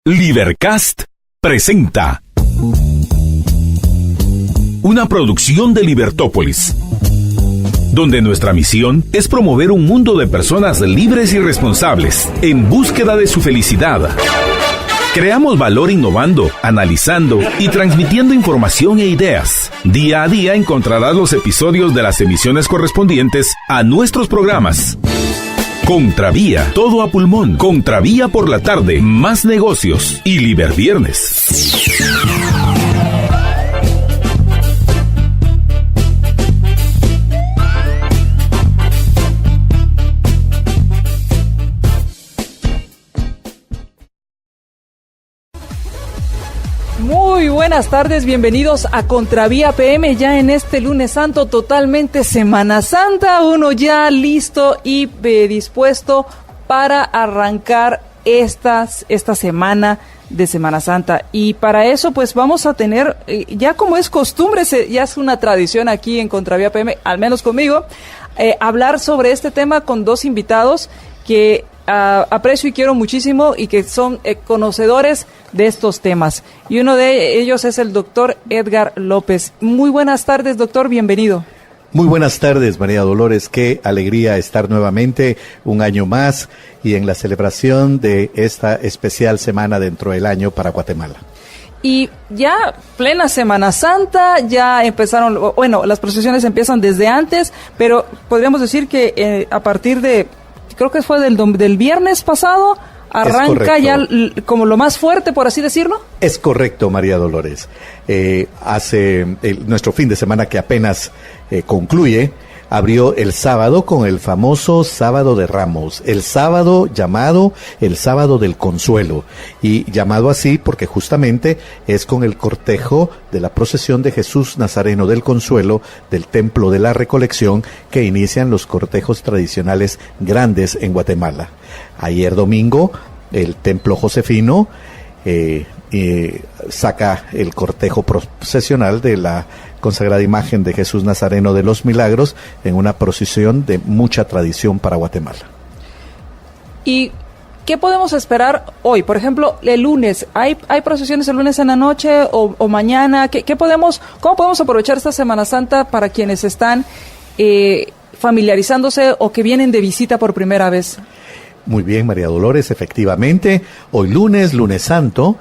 Libercast presenta una producción de Libertópolis, donde nuestra misión es promover un mundo de personas libres y responsables en búsqueda de su felicidad. Creamos valor innovando, analizando y transmitiendo información e ideas. Día a día encontrarás los episodios de las emisiones correspondientes a nuestros programas. Contravía, todo a pulmón. Contravía por la tarde, más negocios y Liberviernes. Muy buenas tardes, bienvenidos a Contravía PM, ya en este lunes santo, totalmente Semana Santa, uno ya listo y dispuesto para arrancar esta semana de Semana Santa. Y para eso pues vamos a tener, ya como es costumbre, ya es una tradición aquí en Contravía PM, al menos conmigo, hablar sobre este tema con dos invitados que aprecio y quiero muchísimo y que son conocedores de estos temas. Y uno de ellos es el doctor Edgar López. Muy buenas tardes, doctor, bienvenido. Muy buenas tardes, María Dolores. Qué alegría estar nuevamente un año más y en la celebración de esta especial semana dentro del año para Guatemala. Y ya plena Semana Santa, ya empezaron, bueno, las procesiones empiezan desde antes, pero podríamos decir que a partir de, creo que fue del viernes pasado, arranca ya como lo más fuerte, por así decirlo. Es correcto, María Dolores. Nuestro fin de semana que apenas concluye, abrió el sábado con el famoso Sábado de Ramos, el sábado llamado el Sábado del Consuelo, y llamado así porque justamente es con el cortejo de la procesión de Jesús Nazareno del Consuelo del Templo de la Recolección que inician los cortejos tradicionales grandes en Guatemala. Ayer domingo, el Templo Josefino saca el cortejo procesional de la consagrada imagen de Jesús Nazareno de los Milagros en una procesión de mucha tradición para Guatemala. ¿Y qué podemos esperar hoy? Por ejemplo, el lunes, ¿hay procesiones el lunes en la noche o mañana? ¿Cómo podemos aprovechar esta Semana Santa para quienes están familiarizándose o que vienen de visita por primera vez? Muy bien, María Dolores, efectivamente, hoy lunes santo,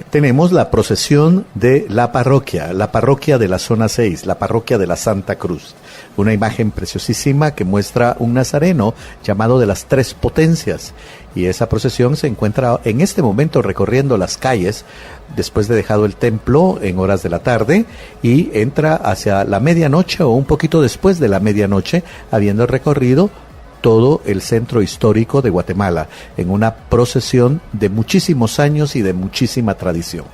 tenemos la procesión de la parroquia de la zona 6, la parroquia de la Santa Cruz. Una imagen preciosísima que muestra un nazareno llamado de las Tres Potencias. Y esa procesión se encuentra en este momento recorriendo las calles después de dejado el templo en horas de la tarde y entra hacia la medianoche o un poquito después de la medianoche, habiendo recorrido todo el centro histórico de Guatemala, en una procesión de muchísimos años y de muchísima tradición.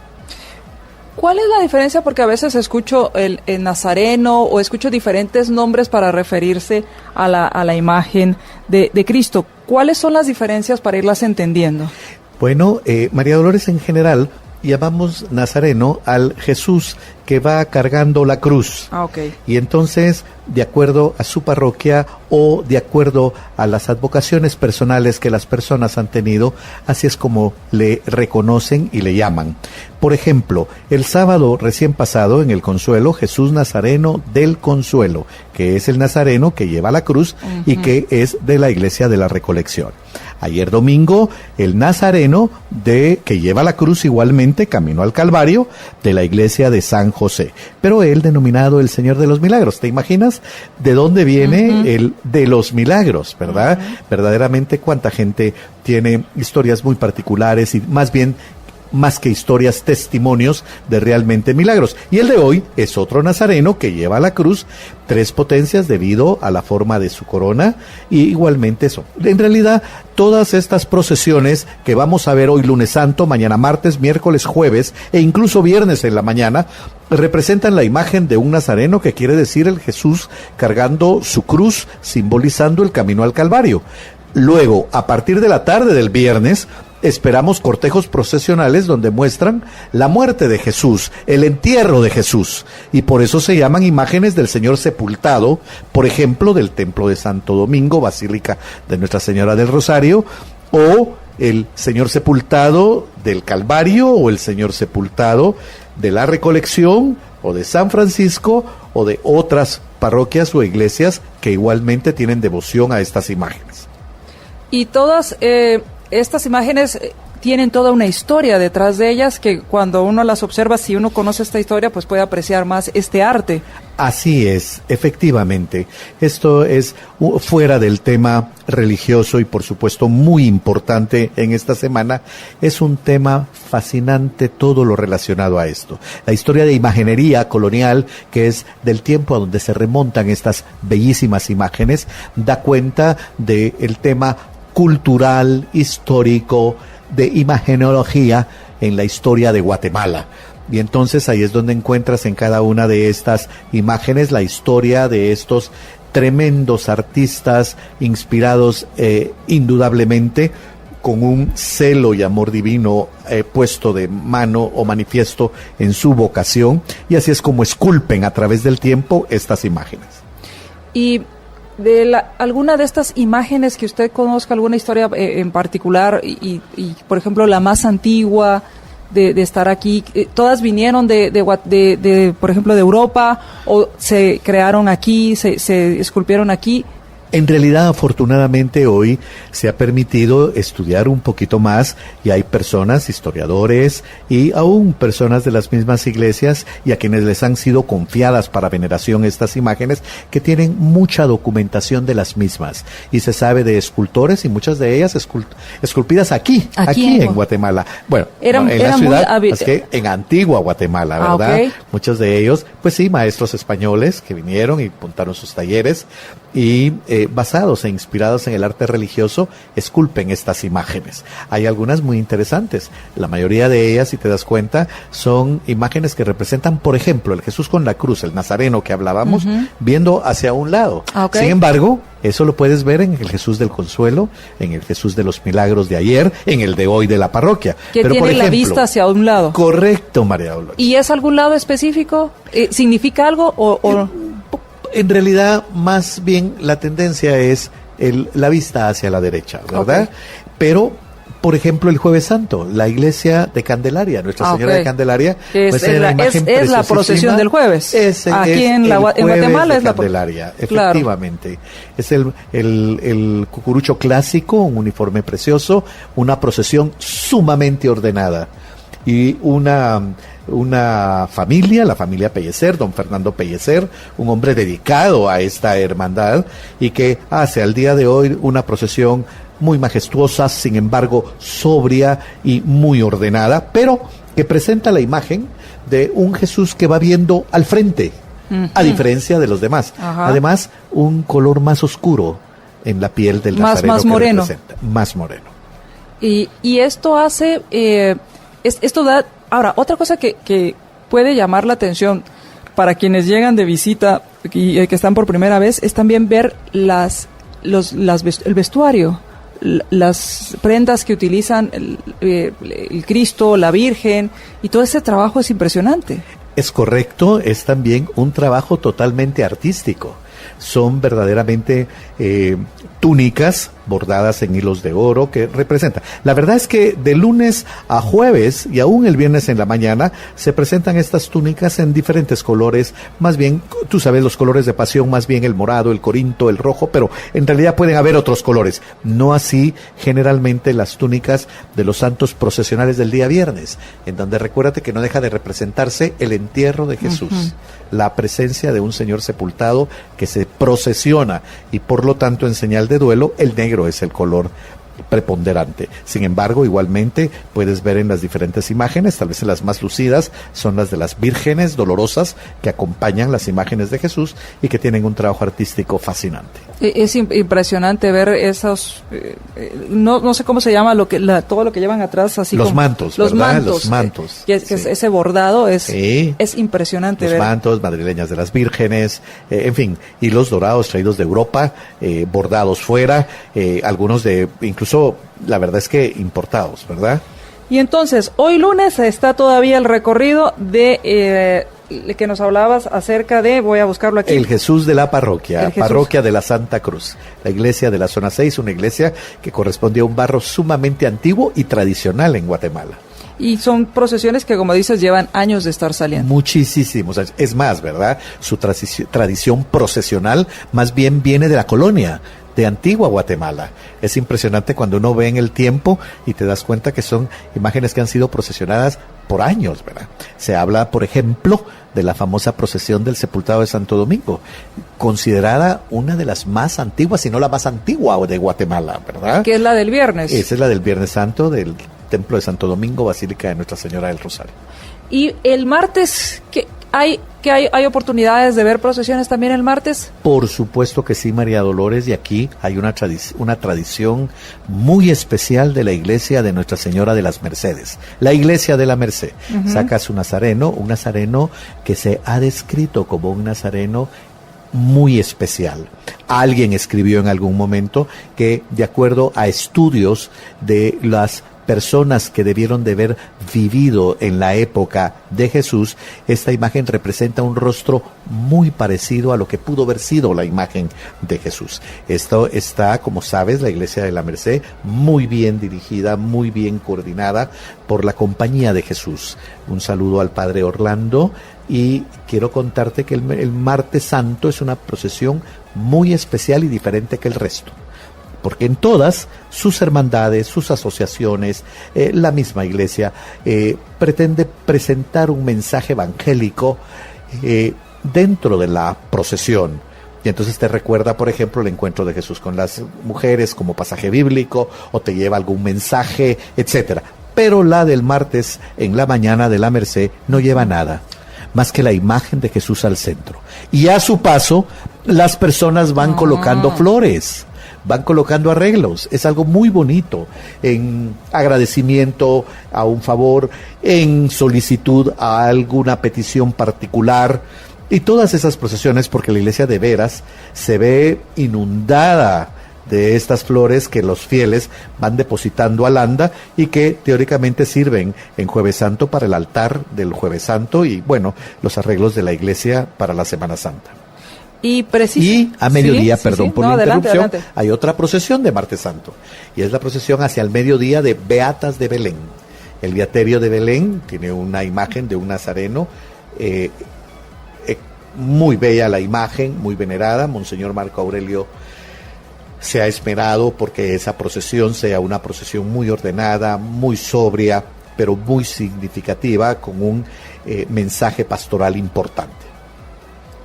¿Cuál es la diferencia? Porque a veces escucho el nazareno o escucho diferentes nombres para referirse a la imagen de Cristo. ¿Cuáles son las diferencias para irlas entendiendo? Bueno, María Dolores, en general llamamos nazareno al Jesús que va cargando la cruz. Okay. Y entonces, de acuerdo a su parroquia o de acuerdo a las advocaciones personales que las personas han tenido, así es como le reconocen y le llaman. Por ejemplo, el sábado recién pasado en el Consuelo, Jesús Nazareno del Consuelo, que es el nazareno que lleva la cruz y que es de la Iglesia de la Recolección. Ayer domingo, el nazareno que lleva la cruz igualmente camino al Calvario de la Iglesia de San José, pero él denominado el Señor de los Milagros. ¿Te imaginas de dónde viene el de los milagros, verdad? Verdaderamente cuánta gente tiene historias muy particulares y más que historias, testimonios de realmente milagros. Y el de hoy es otro nazareno que lleva la cruz, Tres Potencias debido a la forma de su corona, y igualmente eso. En realidad, todas estas procesiones que vamos a ver hoy lunes santo, mañana martes, miércoles, jueves e incluso viernes en la mañana, representan la imagen de un nazareno, que quiere decir el Jesús cargando su cruz, simbolizando el camino al Calvario. Luego, a partir de la tarde del viernes, esperamos cortejos procesionales donde muestran la muerte de Jesús, el entierro de Jesús, y por eso se llaman imágenes del Señor sepultado, por ejemplo, del Templo de Santo Domingo, Basílica de Nuestra Señora del Rosario, o el Señor sepultado del Calvario o el Señor sepultado de la Recolección o de San Francisco o de otras parroquias o iglesias que igualmente tienen devoción a estas imágenes. Y todas estas imágenes tienen toda una historia detrás de ellas que cuando uno las observa, si uno conoce esta historia, pues puede apreciar más este arte. Así es, efectivamente. Esto es fuera del tema religioso y por supuesto muy importante en esta semana. Es un tema fascinante todo lo relacionado a esto. La historia de imaginería colonial, que es del tiempo a donde se remontan estas bellísimas imágenes, da cuenta del tema cultural, histórico, de imagenología en la historia de Guatemala. Y entonces ahí es donde encuentras en cada una de estas imágenes la historia de estos tremendos artistas inspirados indudablemente con un celo y amor divino puesto de mano o manifiesto en su vocación, y así es como esculpen a través del tiempo estas imágenes. Y alguna de estas imágenes que usted conozca, alguna historia en particular, y por ejemplo la más antigua de estar aquí, todas vinieron de por ejemplo de Europa, o se crearon aquí, se esculpieron aquí. En realidad, afortunadamente, hoy se ha permitido estudiar un poquito más y hay personas, historiadores y aún personas de las mismas iglesias y a quienes les han sido confiadas para veneración estas imágenes, que tienen mucha documentación de las mismas. Y se sabe de escultores y muchas de ellas esculpidas aquí en Guatemala. Bueno, en la ciudad, es que en antigua Guatemala, ¿verdad? Okay. Muchos de ellos, pues sí, maestros españoles que vinieron y montaron sus talleres y basados e inspirados en el arte religioso, esculpen estas imágenes. Hay algunas muy interesantes. La mayoría de ellas, si te das cuenta, son imágenes que representan, por ejemplo, el Jesús con la cruz, el Nazareno que hablábamos, viendo hacia un lado. Okay. Sin embargo, eso lo puedes ver en el Jesús del Consuelo, en el Jesús de los Milagros de ayer, en el de hoy de la parroquia. Que tiene por ejemplo, la vista hacia un lado. Correcto, María Dolores. ¿Y es algún lado específico? ¿Significa algo o...? En realidad, más bien la tendencia es la vista hacia la derecha, ¿verdad? Okay. Pero, por ejemplo, el Jueves Santo, la iglesia de Candelaria, Nuestra Señora de Candelaria, pues es la procesión del jueves. Aquí en Guatemala es la Candelaria, efectivamente. Claro. Es el cucurucho clásico, un uniforme precioso, una procesión sumamente ordenada y una familia, la familia Pellecer, don Fernando Pellecer, un hombre dedicado a esta hermandad y que hace al día de hoy una procesión muy majestuosa, sin embargo sobria y muy ordenada, pero que presenta la imagen de un Jesús que va viendo al frente, a diferencia de los demás. Ajá. Además, un color más oscuro en la piel del Nazareno, más moreno. Más moreno. Y esto hace, esto da... Ahora, otra cosa que puede llamar la atención para quienes llegan de visita y que están por primera vez es también ver el vestuario, las prendas que utilizan el Cristo, la Virgen, y todo ese trabajo es impresionante. Es correcto, es también un trabajo totalmente artístico. Son verdaderamente túnicas bordadas en hilos de oro que representan. La verdad es que de lunes a jueves y aún el viernes en la mañana se presentan estas túnicas en diferentes colores, más bien, tú sabes, los colores de pasión, más bien el morado, el corinto, el rojo, pero en realidad pueden haber otros colores. No así generalmente las túnicas de los santos procesionales del día viernes, en donde recuérdate que no deja de representarse el entierro de Jesús, la presencia de un Señor sepultado que se procesiona y por lo tanto en señal de duelo el negro es el color preponderante. Sin embargo, igualmente puedes ver en las diferentes imágenes, tal vez en las más lucidas son las de las vírgenes dolorosas que acompañan las imágenes de Jesús y que tienen un trabajo artístico fascinante. Es impresionante ver esos, no sé cómo se llama todo lo que llevan atrás, así los como mantos, los ¿verdad? mantos, los mantos. Que ese bordado es impresionante. Los mantos, madrileñas de las vírgenes, en fin, hilos dorados traídos de Europa, bordados fuera, algunos de incluso, la verdad es que importados, ¿verdad? Y entonces, hoy lunes está todavía el recorrido de que nos hablabas acerca de, voy a buscarlo aquí. El Jesús de la parroquia, parroquia de la Santa Cruz, la iglesia de la zona 6, una iglesia que correspondía a un barrio sumamente antiguo y tradicional en Guatemala. Y son procesiones que, como dices, llevan años de estar saliendo. Muchísimos. Es más, ¿verdad? Su tradición procesional más bien viene de la colonia de Antigua Guatemala. Es impresionante cuando uno ve en el tiempo y te das cuenta que son imágenes que han sido procesionadas por años, ¿verdad? Se habla, por ejemplo, de la famosa procesión del Sepultado de Santo Domingo, considerada una de las más antiguas, si no la más antigua de Guatemala, ¿verdad? Que es la del viernes. Esa es la del Viernes Santo, del Templo de Santo Domingo, Basílica de Nuestra Señora del Rosario. Y el martes, ¿hay oportunidades de ver procesiones también el martes? Por supuesto que sí, María Dolores, y aquí hay una tradición muy especial de la iglesia de Nuestra Señora de las Mercedes, la iglesia de la Merced. Saca su nazareno, un nazareno que se ha descrito como un nazareno muy especial. Alguien escribió en algún momento que, de acuerdo a estudios de las personas que debieron de haber vivido en la época de Jesús, esta imagen representa un rostro muy parecido a lo que pudo haber sido la imagen de Jesús. Esto está, como sabes, la Iglesia de la Merced, muy bien dirigida, muy bien coordinada por la Compañía de Jesús. Un saludo al Padre Orlando, y quiero contarte que el Martes Santo es una procesión muy especial y diferente que el resto, porque en todas sus hermandades, sus asociaciones, la misma iglesia pretende presentar un mensaje evangélico dentro de la procesión. Y entonces te recuerda, por ejemplo, el encuentro de Jesús con las mujeres como pasaje bíblico, o te lleva algún mensaje, etcétera. Pero la del martes en la mañana de la Merced no lleva nada más que la imagen de Jesús al centro. Y a su paso, las personas van colocando flores, van colocando arreglos. Es algo muy bonito, en agradecimiento a un favor, en solicitud a alguna petición particular, y todas esas procesiones, porque la iglesia de veras se ve inundada de estas flores que los fieles van depositando al anda, y que teóricamente sirven en Jueves Santo para el altar del Jueves Santo, y bueno, los arreglos de la iglesia para la Semana Santa. Y a mediodía, por la interrupción, hay otra procesión de Martes Santo, y es la procesión hacia el mediodía de Beatas de Belén. El Beaterio de Belén tiene una imagen de un nazareno, muy bella la imagen, muy venerada. Monseñor Marco Aurelio se ha esmerado porque esa procesión sea una procesión muy ordenada, muy sobria, pero muy significativa, con un mensaje pastoral importante.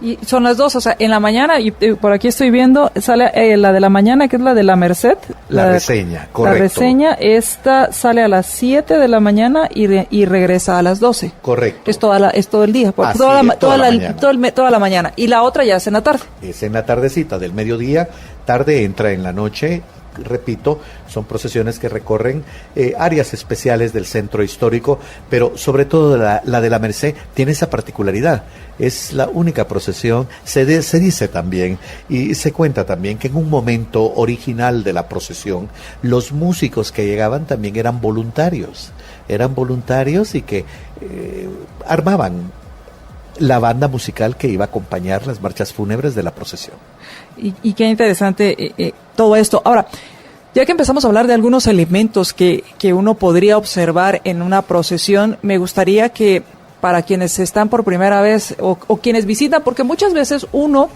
Y son las dos, o sea, en la mañana, y por aquí estoy viendo, sale la de la mañana, que es la de la Merced. La reseña, correcto. La reseña, esta sale a las 7 de la mañana y regresa a las 12. Correcto. Es todo el día, toda la mañana. Y la otra ya es en la tarde. Es en la tardecita, del mediodía, tarde entra en la noche. Repito, son procesiones que recorren áreas especiales del centro histórico, pero sobre todo la de la Merced tiene esa particularidad. Es la única procesión, se dice también, y se cuenta también, que en un momento original de la procesión, los músicos que llegaban también eran voluntarios y que armaban la banda musical que iba a acompañar las marchas fúnebres de la procesión. Y qué interesante todo esto. Ahora, ya que empezamos a hablar de algunos elementos que uno podría observar en una procesión, me gustaría que, para quienes están por primera vez o quienes visitan, porque muchas veces uno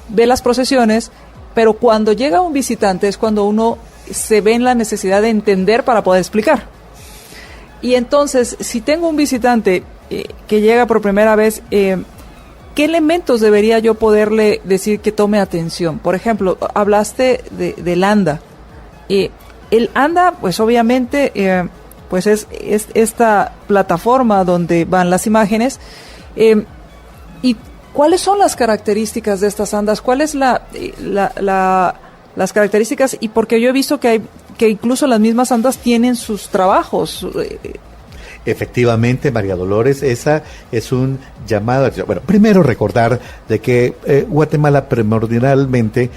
ve las procesiones, pero cuando llega un visitante es cuando uno se ve en la necesidad de entender para poder explicar. Y entonces, si tengo un visitante que llega por primera vez, ¿qué elementos debería yo poderle decir que tome atención? Por ejemplo, hablaste del anda. El anda, pues obviamente, pues es esta plataforma donde van las imágenes. ¿Y cuáles son las características de estas andas? ¿Cuáles las características? Y porque yo he visto que incluso las mismas andas tienen sus trabajos. Efectivamente, María Dolores, esa es un llamado. Bueno, primero recordar de que Guatemala primordialmente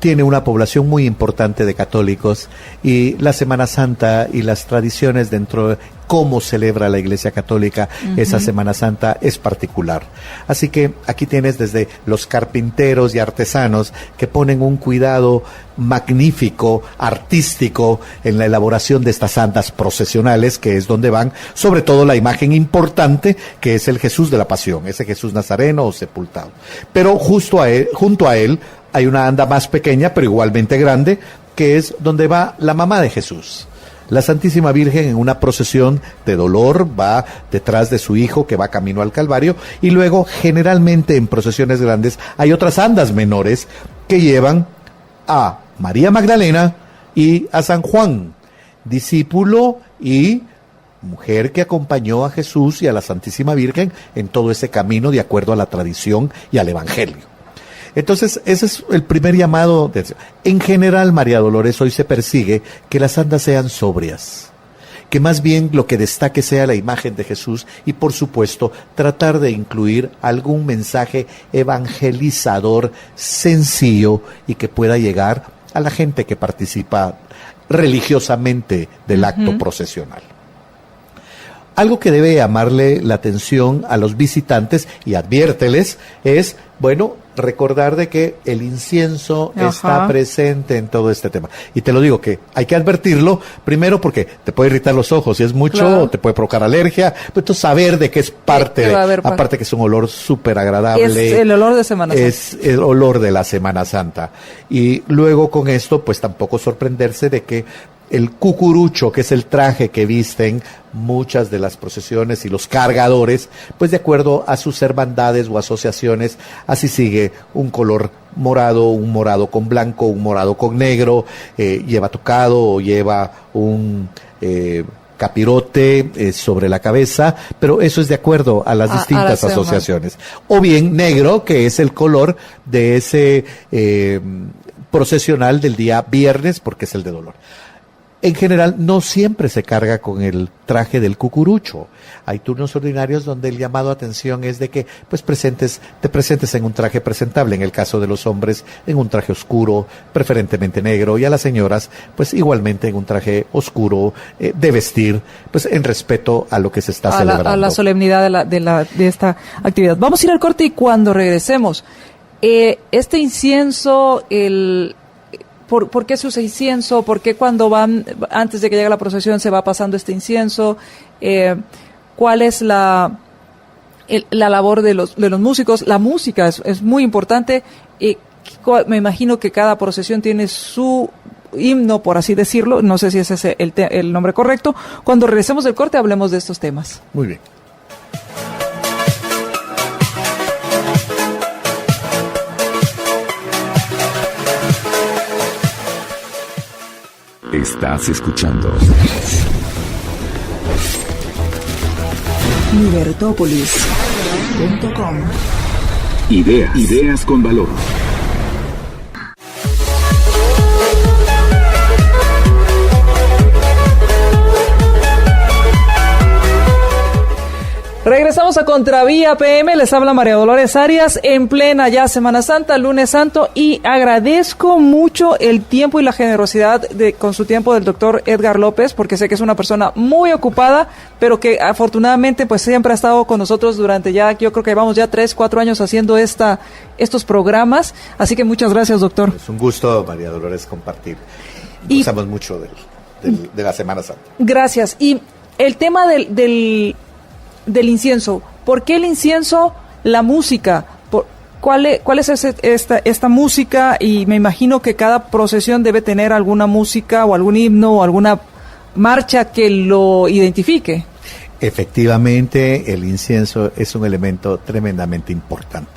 tiene una población muy importante de católicos y la Semana Santa y las tradiciones dentro de cómo celebra la Iglesia Católica esa Semana Santa es particular. Así que aquí tienes desde los carpinteros y artesanos que ponen un cuidado magnífico, artístico en la elaboración de estas andas procesionales, que es donde van sobre todo la imagen importante que es el Jesús de la Pasión, ese Jesús nazareno o sepultado. Pero junto a él hay una anda más pequeña pero igualmente grande, que es donde va la mamá de Jesús. La Santísima Virgen en una procesión de dolor va detrás de su hijo que va camino al Calvario, y luego generalmente en procesiones grandes hay otras andas menores que llevan a María Magdalena y a San Juan, discípulo y mujer que acompañó a Jesús y a la Santísima Virgen en todo ese camino de acuerdo a la tradición y al Evangelio. Entonces, ese es el primer llamado. En general, María Dolores, hoy se persigue que las andas sean sobrias, que más bien lo que destaque sea la imagen de Jesús y, por supuesto, tratar de incluir algún mensaje evangelizador sencillo y que pueda llegar a la gente que participa religiosamente del acto procesional. Algo que debe llamarle la atención a los visitantes y adviérteles es, bueno, recordar de que el incienso está presente en todo este tema. Y te lo digo que hay que advertirlo, primero porque te puede irritar los ojos, si es mucho, te puede provocar alergia, pero entonces saber de qué es parte, aparte que es un olor súper agradable. Es el olor de Semana Santa. Es el olor de la Semana Santa. Y luego con esto, pues tampoco sorprenderse de que el cucurucho, que es el traje que visten muchas de las procesiones y los cargadores, pues de acuerdo a sus hermandades o asociaciones, así sigue un color morado, un morado con blanco, un morado con negro, lleva tocado o lleva un capirote sobre la cabeza, pero eso es de acuerdo a las distintas asociaciones. O bien negro, que es el color de ese procesional del día viernes, porque es el de dolor. En general, no siempre se carga con el traje del cucurucho. Hay turnos ordinarios donde el llamado a atención es de que pues te presentes en un traje presentable. En el caso de los hombres, en un traje oscuro, preferentemente negro, y a las señoras, pues igualmente en un traje oscuro de vestir, pues en respeto a lo que se está celebrando. A la solemnidad de esta actividad. Vamos a ir al corte y cuando regresemos, este incienso, ¿Por qué se usa incienso? ¿Por qué cuando van, antes de que llegue la procesión, se va pasando este incienso? ¿Cuál es la labor de los músicos? La música es muy importante. Me imagino que cada procesión tiene su himno, por así decirlo. No sé si ese es el nombre correcto. Cuando regresemos del corte, hablemos de estos temas. Muy bien. Estás escuchando Libertópolis.com. Ideas con valor. Regresamos a Contravía PM, les habla María Dolores Arias en plena ya Semana Santa, Lunes Santo, y agradezco mucho el tiempo y la generosidad con su tiempo del doctor Edgar López, porque sé que es una persona muy ocupada, pero que afortunadamente pues siempre ha estado con nosotros durante yo creo que llevamos ya 3-4 años haciendo estos programas, así que muchas gracias, doctor. Es un gusto, María Dolores, compartir. Gozamos mucho de la Semana Santa. Gracias. Y el tema del incienso, ¿por qué el incienso? La música, ¿cuál es esta música? Y me imagino que cada procesión debe tener alguna música o algún himno o alguna marcha que lo identifique. Efectivamente, el incienso es un elemento tremendamente importante.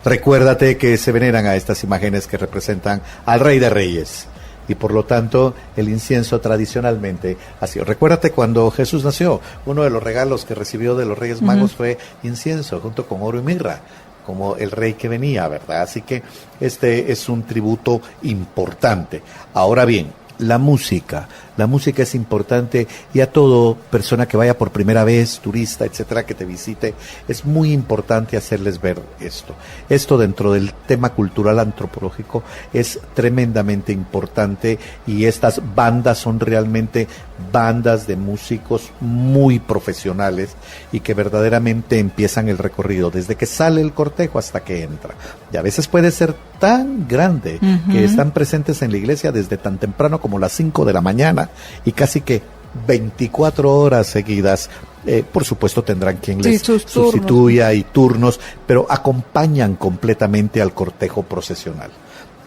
Recuérdate que se veneran a estas imágenes que representan al Rey de Reyes. Y por lo tanto, el incienso tradicionalmente ha sido. Recuérdate cuando Jesús nació, uno de los regalos que recibió de los Reyes Magos fue incienso, junto con oro y mirra, como el rey que venía, ¿verdad? Así que este es un tributo importante. Ahora bien, la música La música es importante y a toda persona que vaya por primera vez, turista, etcétera, que te visite, es muy importante hacerles ver esto. Esto dentro del tema cultural antropológico es tremendamente importante y estas bandas son realmente bandas de músicos muy profesionales y que verdaderamente empiezan el recorrido desde que sale el cortejo hasta que entra. Y a veces puede ser tan grande que están presentes en la iglesia desde tan temprano como las 5 de la mañana y casi que 24 horas seguidas. Por supuesto tendrán quien les sustituya y turnos, pero acompañan completamente al cortejo procesional.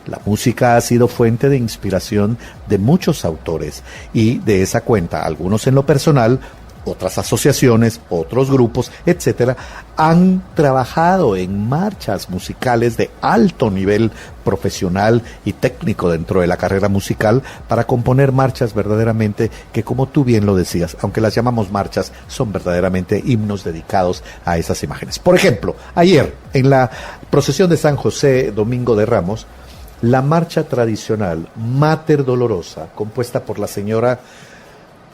La música ha sido fuente de inspiración de muchos autores y de esa cuenta, algunos en lo personal, otras asociaciones, otros grupos, etcétera, han trabajado en marchas musicales de alto nivel profesional y técnico dentro de la carrera musical para componer marchas verdaderamente que, como tú bien lo decías, aunque las llamamos marchas, son verdaderamente himnos dedicados a esas imágenes. Por ejemplo, ayer en la procesión de San José, Domingo de Ramos, la marcha tradicional Mater Dolorosa, compuesta por la señora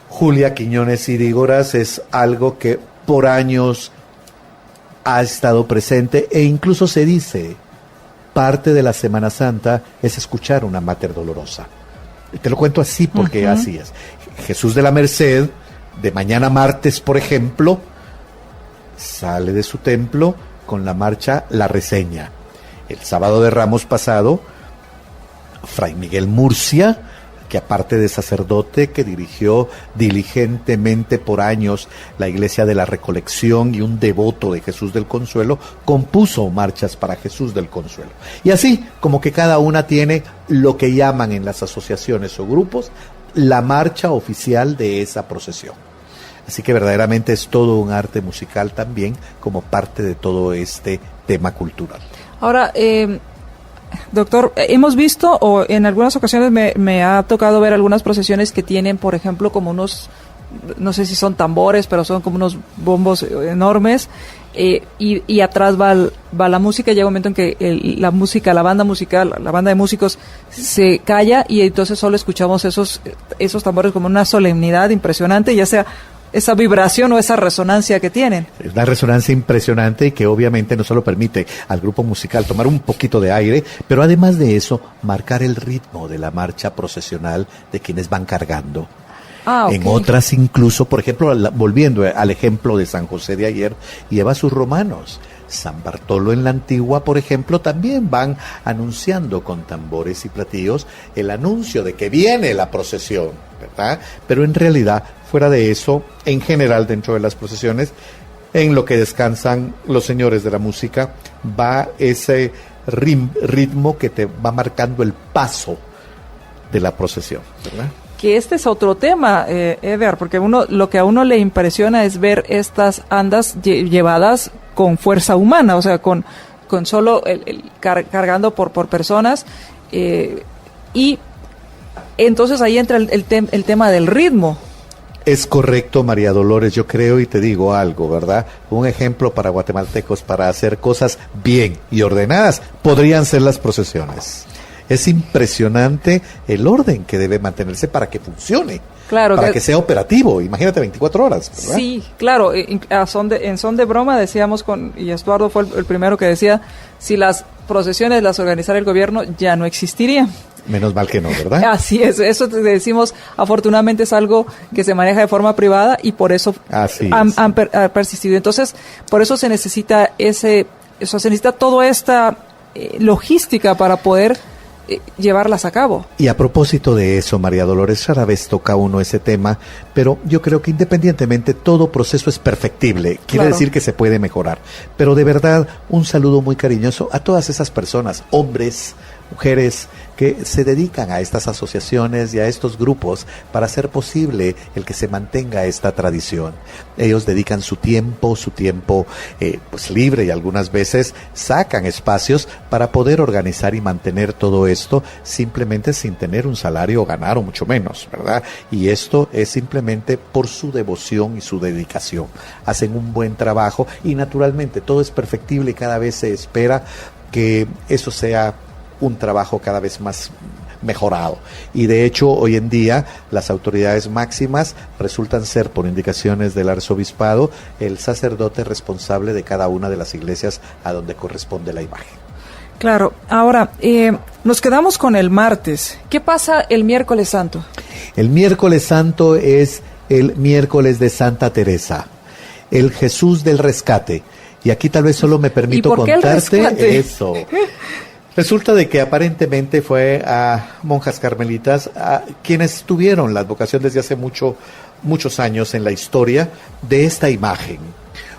Julia Quiñones Irígoras, es algo que por años ha estado presente e incluso se dice, parte de la Semana Santa es escuchar una Mater Dolorosa. Te lo cuento así porque así es. Jesús de la Merced, de mañana martes, por ejemplo, sale de su templo con la marcha La Reseña. El sábado de Ramos pasado, Fray Miguel Murcia, que aparte de sacerdote que dirigió diligentemente por años la Iglesia de la Recolección y un devoto de Jesús del Consuelo, compuso marchas para Jesús del Consuelo. Y así, como que cada una tiene lo que llaman en las asociaciones o grupos, la marcha oficial de esa procesión. Así que verdaderamente es todo un arte musical también como parte de todo este tema cultural. Ahora, doctor, hemos visto, o en algunas ocasiones me ha tocado ver algunas procesiones que tienen, por ejemplo, como unos, no sé si son tambores, pero son como unos bombos enormes, y atrás va la música, y llega un momento en que la banda de músicos se calla, y entonces solo escuchamos esos tambores como una solemnidad impresionante, ya sea esa vibración o esa resonancia que tienen. Es una resonancia impresionante y que obviamente no solo permite al grupo musical tomar un poquito de aire, pero además de eso, marcar el ritmo de la marcha procesional de quienes van cargando. Okay. En otras incluso, por ejemplo, volviendo al ejemplo de San José de ayer, lleva sus romanos. San Bartolo en la Antigua, por ejemplo, también van anunciando con tambores y platillos el anuncio de que viene la procesión, ¿verdad? Pero en realidad, fuera de eso, en general dentro de las procesiones, en lo que descansan los señores de la música, va ese ritmo que te va marcando el paso de la procesión, ¿verdad? Que este es otro tema, Eder, porque lo que a uno le impresiona es ver estas andas llevadas con fuerza humana, o sea, con solo cargando por personas, y entonces ahí entra el tema del ritmo. Es correcto, María Dolores, yo creo y te digo algo, ¿verdad? Un ejemplo para guatemaltecos para hacer cosas bien y ordenadas podrían ser las procesiones. Es impresionante el orden que debe mantenerse para que funcione, claro, para que sea operativo. Imagínate 24 horas, ¿verdad? Sí, claro. En son de broma decíamos y Estuardo fue el primero que decía, si las procesiones las organizara el gobierno ya no existirían. Menos mal que no, ¿verdad? Así es, eso te decimos, afortunadamente es algo que se maneja de forma privada y por eso han persistido. Entonces, por eso se necesita se necesita toda esta logística para poder llevarlas a cabo. Y a propósito de eso, María Dolores, rara vez toca uno ese tema, pero yo creo que independientemente todo proceso es perfectible, quiere decir que se puede mejorar, pero de verdad un saludo muy cariñoso a todas esas personas, hombres, mujeres, que se dedican a estas asociaciones y a estos grupos para hacer posible el que se mantenga esta tradición. Ellos dedican su tiempo pues libre, y algunas veces sacan espacios para poder organizar y mantener todo esto simplemente sin tener un salario o ganar, o mucho menos, ¿verdad? Y esto es simplemente por su devoción y su dedicación. Hacen un buen trabajo y naturalmente todo es perfectible y cada vez se espera que eso sea un trabajo cada vez más mejorado. Y de hecho, hoy en día, las autoridades máximas resultan ser, por indicaciones del arzobispado, el sacerdote responsable de cada una de las iglesias a donde corresponde la imagen. Claro, ahora, nos quedamos con el martes. ¿Qué pasa el miércoles santo? El miércoles santo es el miércoles de Santa Teresa, el Jesús del rescate. Y aquí tal vez solo me permito contarte eso. Resulta de que aparentemente fue a monjas carmelitas quienes tuvieron la advocación desde hace muchos años en la historia de esta imagen.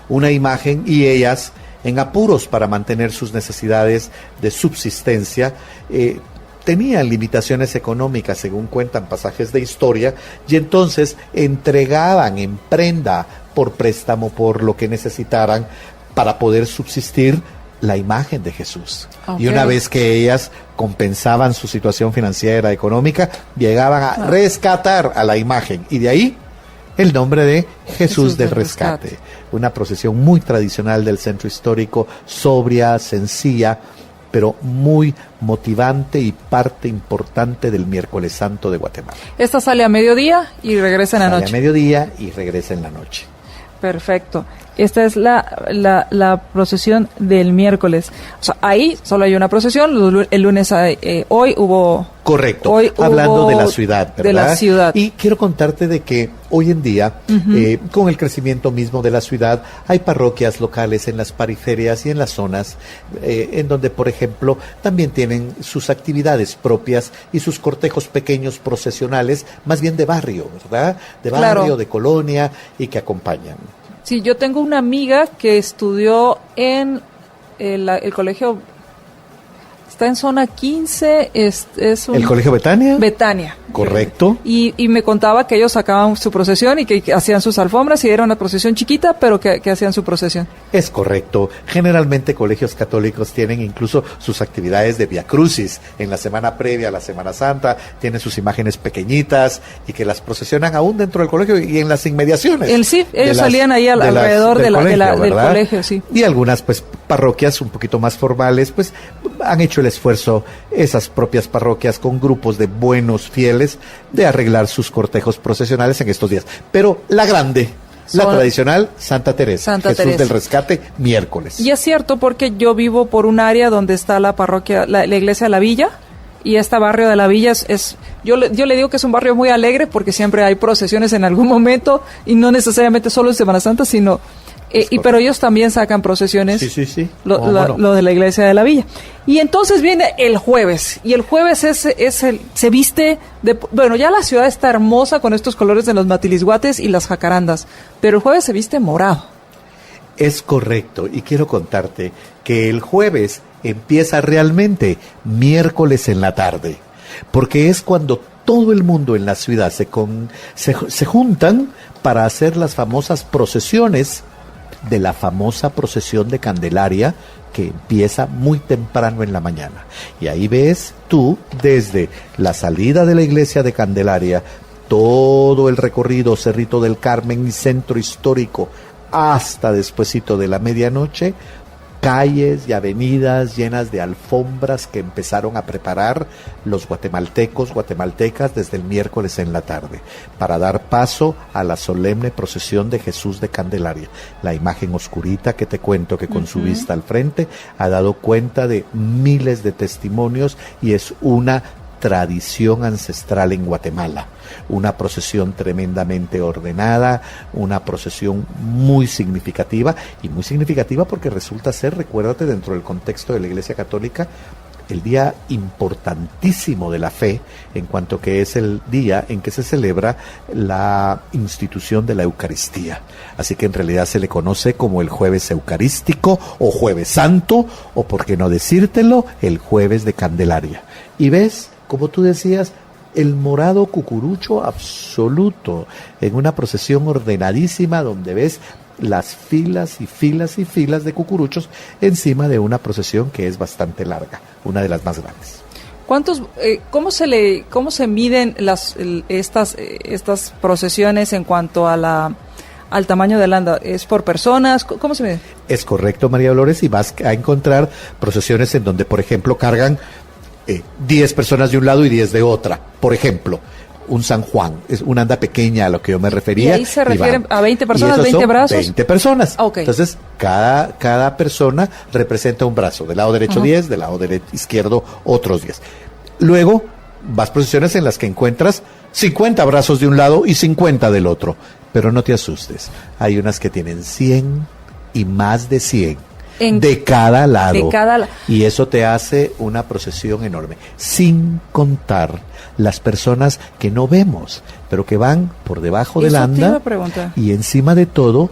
Una imagen, y ellas, en apuros para mantener sus necesidades de subsistencia, tenían limitaciones económicas, según cuentan pasajes de historia, y entonces entregaban en prenda, por préstamo, por lo que necesitaran, para poder subsistir la imagen de Jesús. Okay. Y una vez que ellas compensaban su situación financiera, económica, llegaban a rescatar a la imagen, y de ahí el nombre de Jesús del Rescate. Una procesión muy tradicional del centro histórico, sobria, sencilla, pero muy motivante y parte importante del miércoles santo de Guatemala. Esta sale a mediodía y regresa en la noche. Sale a mediodía y regresa en la noche. Perfecto. Esta es la procesión del miércoles. O sea, ahí solo hay una procesión. El lunes, hoy hubo... Correcto. Hoy hablando de la ciudad, ¿verdad? De la ciudad. Y quiero contarte de que hoy en día, con el crecimiento mismo de la ciudad, hay parroquias locales en las periferias y en las zonas, en donde, por ejemplo, también tienen sus actividades propias y sus cortejos pequeños procesionales, más bien de barrio, ¿verdad? De barrio, claro, de colonia, y que acompañan. Sí, yo tengo una amiga que estudió en el colegio, está en zona 15, es ¿el colegio Betania? Betania. Correcto. Y me contaba que ellos sacaban su procesión y que hacían sus alfombras, y era una procesión chiquita, pero que hacían su procesión. Es correcto. Generalmente colegios católicos tienen incluso sus actividades de Via Crucis. En la semana previa a la Semana Santa tienen sus imágenes pequeñitas y que las procesionan aún dentro del colegio y en las inmediaciones. Ellos salían ahí alrededor del colegio, sí. Y algunas pues parroquias un poquito más formales pues han hecho el esfuerzo, esas propias parroquias con grupos de buenos fieles, de arreglar sus cortejos procesionales en estos días. Pero la grande, la tradicional, Santa Teresa, Jesús del Rescate, miércoles. Y es cierto, porque yo vivo por un área donde está la parroquia, la iglesia de la Villa, y este barrio de la Villa yo le digo que es un barrio muy alegre, porque siempre hay procesiones en algún momento, y no necesariamente solo en Semana Santa, sino... pero ellos también sacan procesiones, sí. Lo de la iglesia de la Villa. Y entonces viene el jueves, y el jueves se viste bueno, ya la ciudad está hermosa con estos colores de los matilisguates y las jacarandas, pero el jueves se viste morado. Es correcto, y quiero contarte que el jueves empieza realmente miércoles en la tarde, porque es cuando todo el mundo en la ciudad se juntan para hacer las famosas procesiones de la famosa procesión de Candelaria, que empieza muy temprano en la mañana. Y ahí ves tú, desde la salida de la iglesia de Candelaria, todo el recorrido Cerrito del Carmen y centro histórico, hasta despuesito de la medianoche, calles y avenidas llenas de alfombras que empezaron a preparar los guatemaltecas desde el miércoles en la tarde, para dar paso a la solemne procesión de Jesús de Candelaria, la imagen oscurita que te cuento que con su vista al frente ha dado cuenta de miles de testimonios, y es una tradición ancestral en Guatemala, una procesión tremendamente ordenada, una procesión muy significativa, y muy significativa porque resulta ser, recuérdate, dentro del contexto de la Iglesia Católica, el día importantísimo de la fe, en cuanto que es el día en que se celebra la institución de la Eucaristía. Así que en realidad se le conoce como el Jueves Eucarístico, o Jueves Santo, o por qué no decírtelo, el Jueves de Candelaria. Y ves, como tú decías, el morado cucurucho absoluto, en una procesión ordenadísima donde ves las filas y filas y filas de cucuruchos encima de una procesión que es bastante larga, una de las más grandes. ¿Cómo se miden estas procesiones en cuanto a al tamaño del anda? ¿Es por personas? ¿Cómo se mide? Es correcto, María Dolores, y vas a encontrar procesiones en donde, por ejemplo, cargan 10 personas de un lado y 10 de otra, por ejemplo. Un San Juan, es una anda pequeña a lo que yo me refería. Y ahí se refieren a 20 personas, 20 brazos. 20 personas. Okay. Entonces, cada persona representa un brazo. Del lado derecho 10, del lado izquierdo otros 10. Luego, vas procesiones en las que encuentras 50 brazos de un lado y 50 del otro. Pero no te asustes. Hay unas que tienen 100 y más de 100. De cada lado. Y eso te hace una procesión enorme. Sin contar las personas que no vemos, pero que van por debajo del anda. Y encima de todo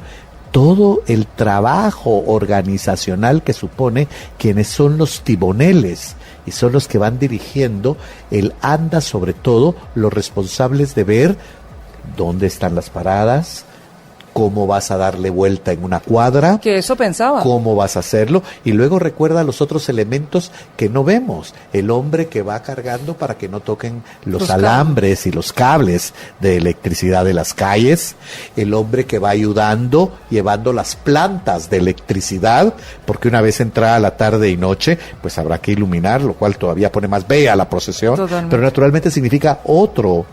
el trabajo organizacional que supone quienes son los tiboneles y son los que van dirigiendo el anda, sobre todo los responsables de ver dónde están las paradas, cómo vas a darle vuelta en una cuadra. Que eso pensaba. Cómo vas a hacerlo. Y luego recuerda los otros elementos que no vemos. El hombre que va cargando para que no toquen los alambres y los cables de electricidad de las calles. El hombre que va ayudando, llevando las plantas de electricidad, porque una vez entrada la tarde y noche, pues habrá que iluminar, lo cual todavía pone más bella la procesión. Totalmente. Pero naturalmente significa otro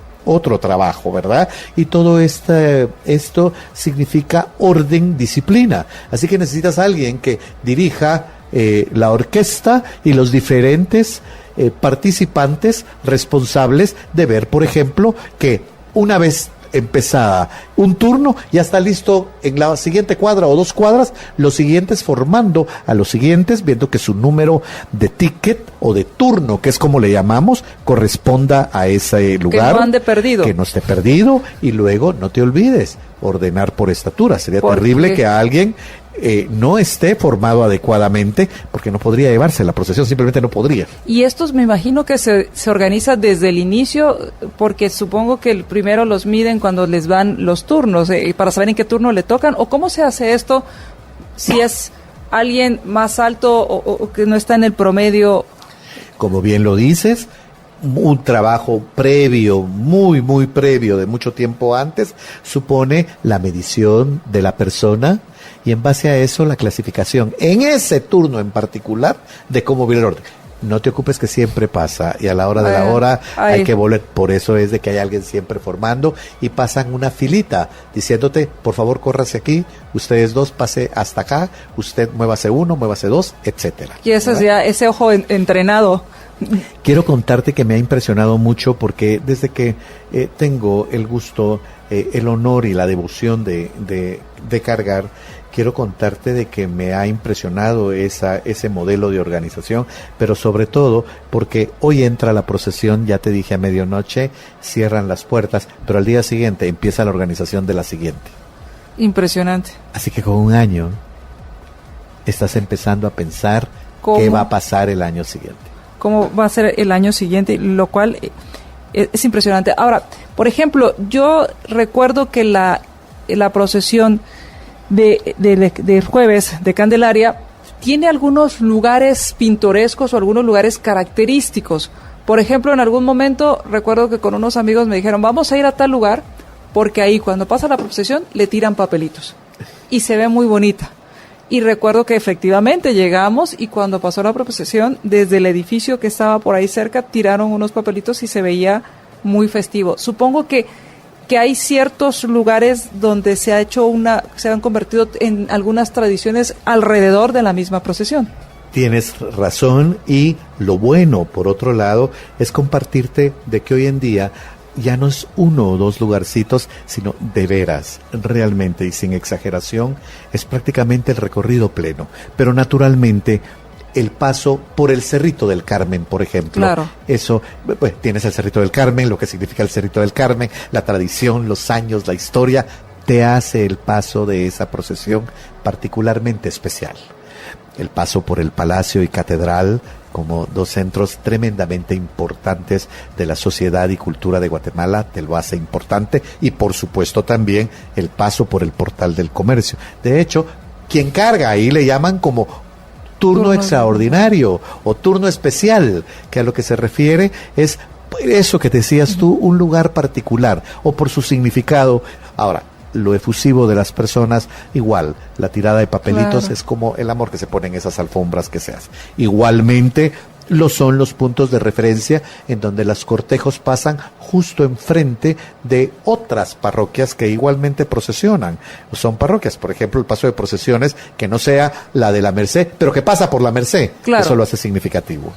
trabajo, ¿verdad? Y todo esto significa orden, disciplina. Así que necesitas a alguien que dirija la orquesta y los diferentes participantes responsables de ver, por ejemplo, que una vez empezada un turno, ya está listo en la siguiente cuadra o 2 cuadras, los siguientes formando a los siguientes, viendo que su número de ticket o de turno, que es como le llamamos, corresponda a ese lugar. Que no ande perdido. Que no esté perdido, y luego no te olvides, ordenar por estatura. Sería terrible que a alguien no esté formado adecuadamente, porque no podría llevarse la procesión, simplemente no podría. Y estos me imagino que se organiza desde el inicio, porque supongo que primero los miden cuando les van los turnos, para saber en qué turno le tocan, o cómo se hace esto si es alguien más alto o que no está en el promedio. Como bien lo dices, un trabajo previo, muy previo, de mucho tiempo antes, supone la medición de la persona y en base a eso la clasificación en ese turno en particular de cómo viene el orden. No te ocupes que siempre pasa y a la hora de la hora hay que volver. Por eso es de que hay alguien siempre formando y pasan una filita diciéndote, por favor, córrase aquí, ustedes dos pase hasta acá, usted muévase 1, muévase 2, etcétera. Y eso es ya ese ojo entrenado. Quiero contarte que me ha impresionado mucho porque desde que tengo el gusto, el honor y la devoción de cargar, quiero contarte de que me ha impresionado ese modelo de organización, pero sobre todo porque hoy entra la procesión, ya te dije, a medianoche, cierran las puertas, pero al día siguiente empieza la organización de la siguiente. Impresionante. Así que con un año estás empezando a pensar qué va a pasar el año siguiente. Cómo va a ser el año siguiente, lo cual es impresionante. Ahora, por ejemplo, yo recuerdo que la procesión del jueves de Candelaria tiene algunos lugares pintorescos o algunos lugares característicos. Por ejemplo, en algún momento recuerdo que con unos amigos me dijeron, vamos a ir a tal lugar porque ahí cuando pasa la procesión le tiran papelitos y se ve muy bonita. Y recuerdo que efectivamente llegamos y cuando pasó la procesión, desde el edificio que estaba por ahí cerca, tiraron unos papelitos y se veía muy festivo. Supongo que hay ciertos lugares donde se han convertido en algunas tradiciones alrededor de la misma procesión. Tienes razón, y lo bueno, por otro lado, es compartirte de que hoy en día ya no es 1 o 2 lugarcitos, sino de veras, realmente y sin exageración, es prácticamente el recorrido pleno. Pero naturalmente, el paso por el Cerrito del Carmen, por ejemplo. Claro. Eso, pues, tienes el Cerrito del Carmen, lo que significa el Cerrito del Carmen, la tradición, los años, la historia, te hace el paso de esa procesión particularmente especial. El paso por el Palacio y Catedral, como 2 centros tremendamente importantes de la sociedad y cultura de Guatemala, te lo hace importante, y por supuesto también el paso por el Portal del Comercio. De hecho, quien carga ahí le llaman como turno extraordinario o turno especial, que a lo que se refiere es eso que decías tú, un lugar particular o por su significado. Ahora, lo efusivo de las personas, igual, la tirada de papelitos, claro, es como el amor que se pone en esas alfombras que se hace. Igualmente, lo son los puntos de referencia en donde los cortejos pasan justo enfrente de otras parroquias que igualmente procesionan. Son parroquias, por ejemplo, el paso de procesiones que no sea la de la Merced, pero que pasa por la Merced. Claro. Eso lo hace significativo.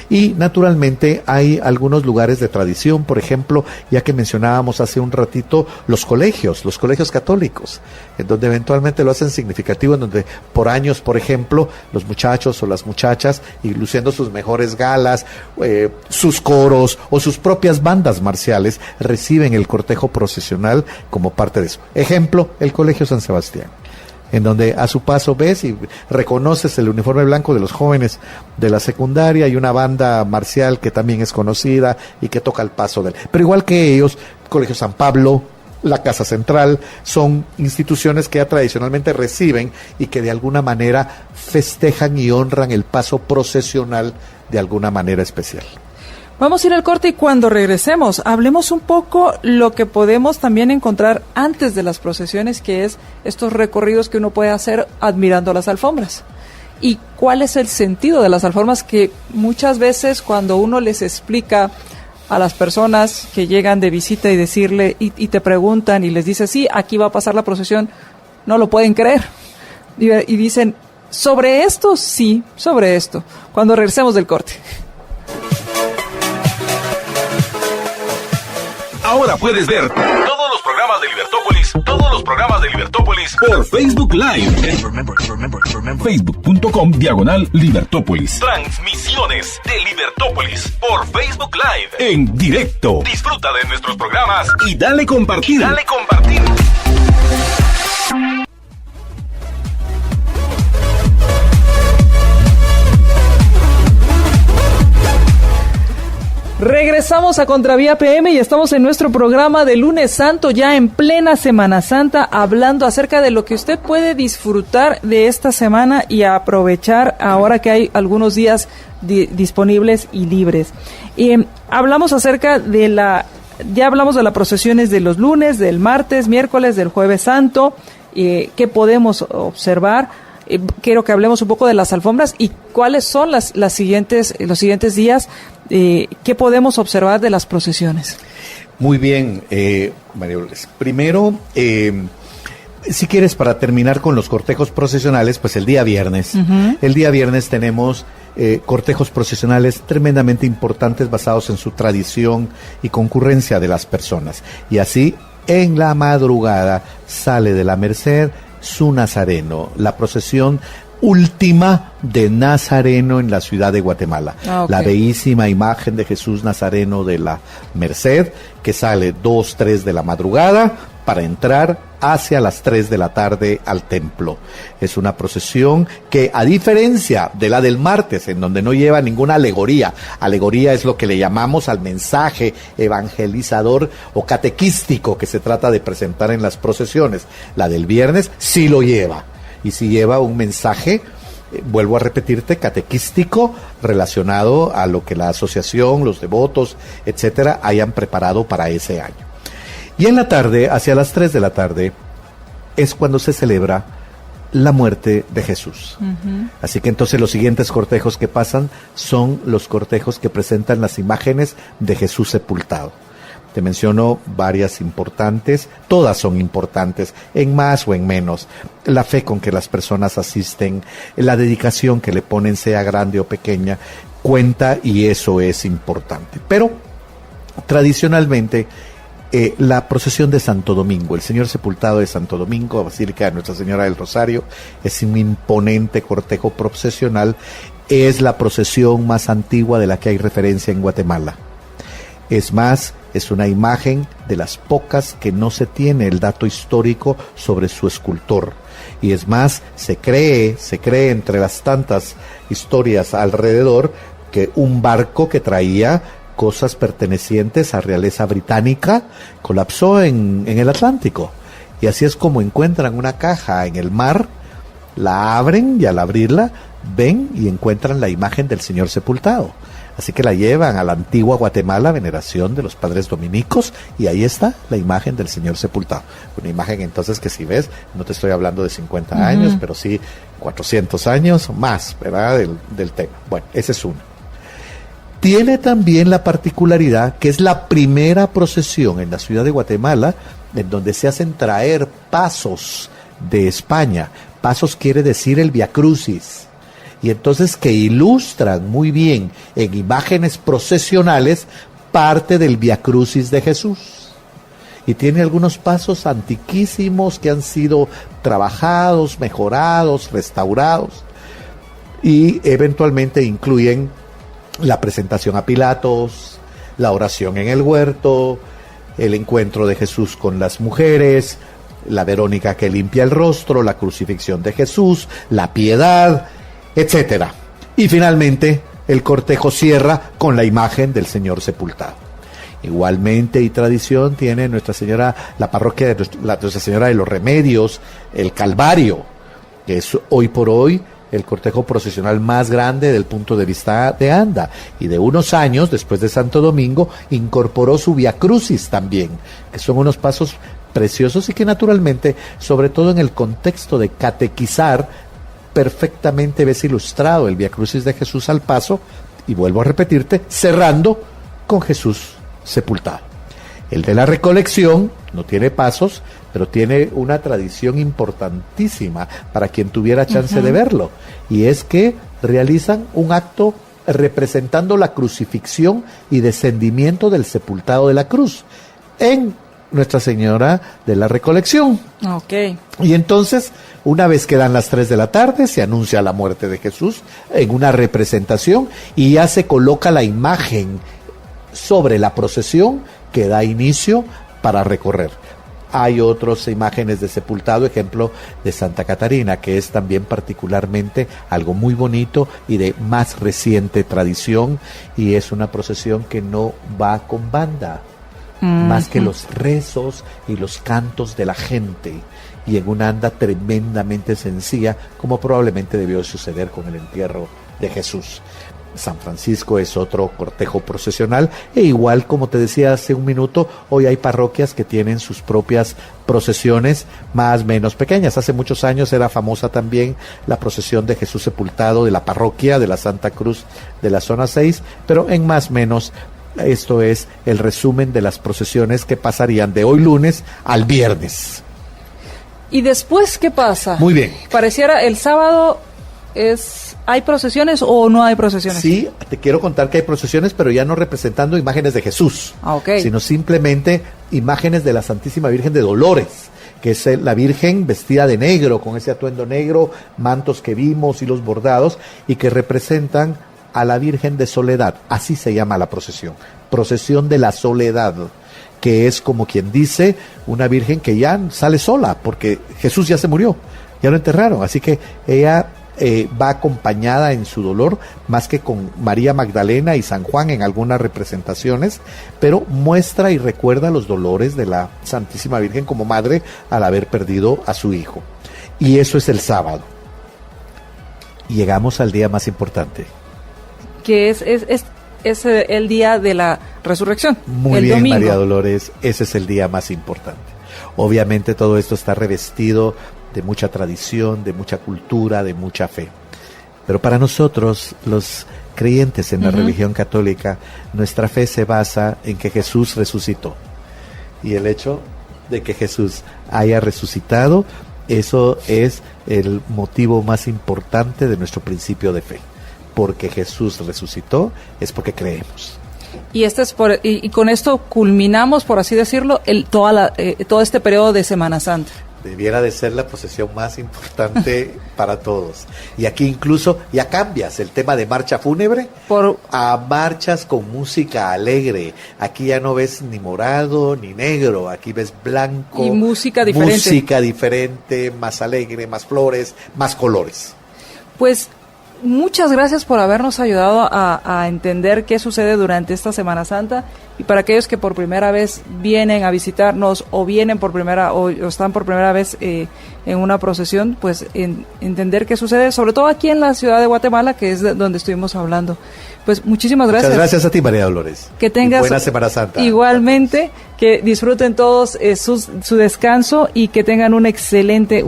Y naturalmente hay algunos lugares de tradición, por ejemplo, ya que mencionábamos hace un ratito los colegios católicos, en donde eventualmente lo hacen significativo, en donde por años, por ejemplo, los muchachos o las muchachas, y luciendo sus mejores galas, sus coros o sus propias bandas marciales, reciben el cortejo procesional como parte de eso. Ejemplo, el Colegio San Sebastián, en donde a su paso ves y reconoces el uniforme blanco de los jóvenes de la secundaria y una banda marcial que también es conocida y que toca el paso de él. Pero igual que ellos, Colegio San Pablo, la Casa Central, son instituciones que ya tradicionalmente reciben y que de alguna manera festejan y honran el paso procesional de alguna manera especial. Vamos a ir al corte y cuando regresemos hablemos un poco lo que podemos también encontrar antes de las procesiones, que es estos recorridos que uno puede hacer admirando las alfombras. Y cuál es el sentido de las alfombras, que muchas veces cuando uno les explica a las personas que llegan de visita y decirle y te preguntan y les dice, sí, aquí va a pasar la procesión, no lo pueden creer. Y dicen, ¿sobre esto? Sí, sobre esto. Cuando regresemos del corte. Ahora puedes ver todos los programas de Libertópolis por Facebook Live. Facebook.com/Libertópolis. Transmisiones de Libertópolis por Facebook Live en directo. Disfruta de nuestros programas y dale compartir. Regresamos a Contravía PM y estamos en nuestro programa de Lunes Santo, ya en plena Semana Santa, hablando acerca de lo que usted puede disfrutar de esta semana y aprovechar ahora que hay algunos días disponibles y libres. Hablamos acerca de ya hablamos de las procesiones de los lunes, del martes, miércoles, del Jueves Santo, que podemos observar. Quiero que hablemos un poco de las alfombras y cuáles son los siguientes días que podemos observar de las procesiones. Muy bien, María Lourdes. Primero, si quieres, para terminar con los cortejos procesionales, pues el día viernes. Uh-huh. El día viernes tenemos cortejos procesionales tremendamente importantes basados en su tradición y concurrencia de las personas. Y así, en la madrugada, sale de la Merced su Nazareno, la procesión última de Nazareno en la ciudad de Guatemala. Okay. La bellísima imagen de Jesús Nazareno de la Merced, que sale 2, 3 de la madrugada para entrar hacia las 3 de la tarde al templo. Es una procesión que, a diferencia de la del martes, en donde no lleva ninguna alegoría es lo que le llamamos al mensaje evangelizador o catequístico que se trata de presentar en las procesiones, la del viernes sí lo lleva, y sí lleva un mensaje, vuelvo a repetirte, catequístico, relacionado a lo que la asociación, los devotos, etcétera, hayan preparado para ese año. Y en la tarde, hacia las 3 de la tarde, es cuando se celebra la muerte de Jesús. Uh-huh. Así que entonces los siguientes cortejos que pasan son los cortejos que presentan las imágenes de Jesús sepultado. Te menciono varias importantes, todas son importantes, en más o en menos. La fe con que las personas asisten, la dedicación que le ponen, sea grande o pequeña, cuenta, y eso es importante. Pero tradicionalmente, la procesión de Santo Domingo, el Señor Sepultado de Santo Domingo, Basílica de Nuestra Señora del Rosario, es un imponente cortejo procesional, es la procesión más antigua de la que hay referencia en Guatemala. Es más, es una imagen de las pocas que no se tiene el dato histórico sobre su escultor. Y es más, se cree entre las tantas historias alrededor que un barco que traía cosas pertenecientes a realeza británica colapsó en el Atlántico, y así es como encuentran una caja en el mar, la abren y al abrirla ven y encuentran la imagen del Señor sepultado. Así que la llevan a la antigua Guatemala, veneración de los padres dominicos, y ahí está la imagen del Señor sepultado. Una imagen entonces que si ves, no te estoy hablando de 50 años, pero sí 400 años más, ¿verdad? Del tema. Bueno, ese es uno. Tiene también la particularidad que es la primera procesión en la ciudad de Guatemala en donde se hacen traer pasos de España. Pasos quiere decir el Via Crucis. Y entonces que ilustran muy bien en imágenes procesionales parte del Via Crucis de Jesús. Y tiene algunos pasos antiquísimos que han sido trabajados, mejorados, restaurados. Y eventualmente incluyen la presentación a Pilatos, la oración en el huerto, el encuentro de Jesús con las mujeres, la Verónica que limpia el rostro, la crucifixión de Jesús, la piedad, etcétera. Y finalmente el cortejo cierra con la imagen del Señor sepultado. Igualmente y tradición tiene Nuestra Señora, la parroquia de Nuestra Señora de los Remedios, el Calvario, que es hoy por hoy el cortejo procesional más grande del punto de vista de Anda, y de unos años después de Santo Domingo incorporó su Via Crucis también, que son unos pasos preciosos y que naturalmente, sobre todo en el contexto de catequizar, perfectamente ves ilustrado el Via Crucis de Jesús al paso, y vuelvo a repetirte, cerrando con Jesús sepultado. El de la recolección no tiene pasos, pero tiene una tradición importantísima para quien tuviera chance de verlo, y es que realizan un acto representando la crucifixión y descendimiento del sepultado de la cruz en Nuestra Señora de la Recolección. Okay. Y entonces, una vez que dan las 3 de la tarde, se anuncia la muerte de Jesús en una representación y ya se coloca la imagen sobre la procesión que da inicio para recorrer. Hay otras imágenes de sepultado, ejemplo de Santa Catarina, que es también particularmente algo muy bonito y de más reciente tradición, y es una procesión que no va con banda, más que los rezos y los cantos de la gente, y en una anda tremendamente sencilla, como probablemente debió suceder con el entierro de Jesús. San Francisco es otro cortejo procesional, e igual como te decía hace un minuto, hoy hay parroquias que tienen sus propias procesiones más o menos pequeñas. Hace muchos años era famosa también la procesión de Jesús sepultado de la parroquia de la Santa Cruz de la zona 6, pero en más o menos esto es el resumen de las procesiones que pasarían de hoy lunes al viernes. ¿Y después qué pasa? Muy bien. Pareciera el sábado ¿hay procesiones o no hay procesiones? Sí, te quiero contar que hay procesiones, pero ya no representando imágenes de Jesús, sino simplemente imágenes de la Santísima Virgen de Dolores, que es la Virgen vestida de negro, con ese atuendo negro, mantos que vimos y los bordados, y que representan a la Virgen de Soledad. Así se llama la procesión de la Soledad, que es como quien dice, una Virgen que ya sale sola, porque Jesús ya se murió, ya lo enterraron, así que ella va acompañada en su dolor, más que con María Magdalena y San Juan en algunas representaciones, pero muestra y recuerda los dolores de la Santísima Virgen como madre al haber perdido a su hijo. Y eso es el sábado. Y llegamos al día más importante, que es el día de la resurrección. Muy el bien, domingo. María Dolores, ese es el día más importante. Obviamente todo esto está revestido de mucha tradición, de mucha cultura, de mucha fe. Pero para nosotros, los creyentes en la religión católica, nuestra fe se basa en que Jesús resucitó. Y el hecho de que Jesús haya resucitado, eso es el motivo más importante de nuestro principio de fe. Porque Jesús resucitó, es porque creemos. Y y con esto culminamos, por así decirlo, todo este periodo de Semana Santa. Debiera de ser la procesión más importante para todos. Y aquí incluso ya cambias el tema de marcha fúnebre a marchas con música alegre. Aquí ya no ves ni morado ni negro, aquí ves blanco. Y música diferente. Música diferente, más alegre, más flores, más colores. Pues muchas gracias por habernos ayudado a entender qué sucede durante esta Semana Santa, y para aquellos que por primera vez vienen a visitarnos o vienen o están por primera vez en una procesión, pues entender qué sucede, sobre todo aquí en la ciudad de Guatemala, que es donde estuvimos hablando. Pues muchísimas gracias. Muchas gracias a ti, María Dolores. Que tengas buena Semana Santa. Igualmente, que disfruten todos su descanso y que tengan un excelente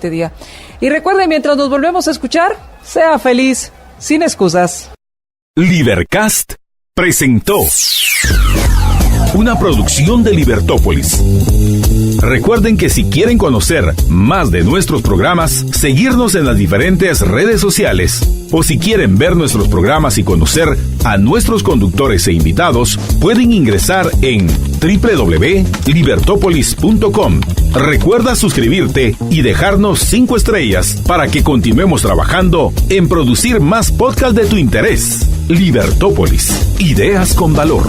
día. Y recuerden, mientras nos volvemos a escuchar, sea feliz, sin excusas. Libercast presentó una producción de Libertópolis. Recuerden que si quieren conocer más de nuestros programas, seguirnos en las diferentes redes sociales, o si quieren ver nuestros programas y conocer a nuestros conductores e invitados, pueden ingresar en www.libertopolis.com. Recuerda suscribirte y dejarnos 5 estrellas para que continuemos trabajando en producir más podcasts de tu interés. Libertópolis, ideas con valor.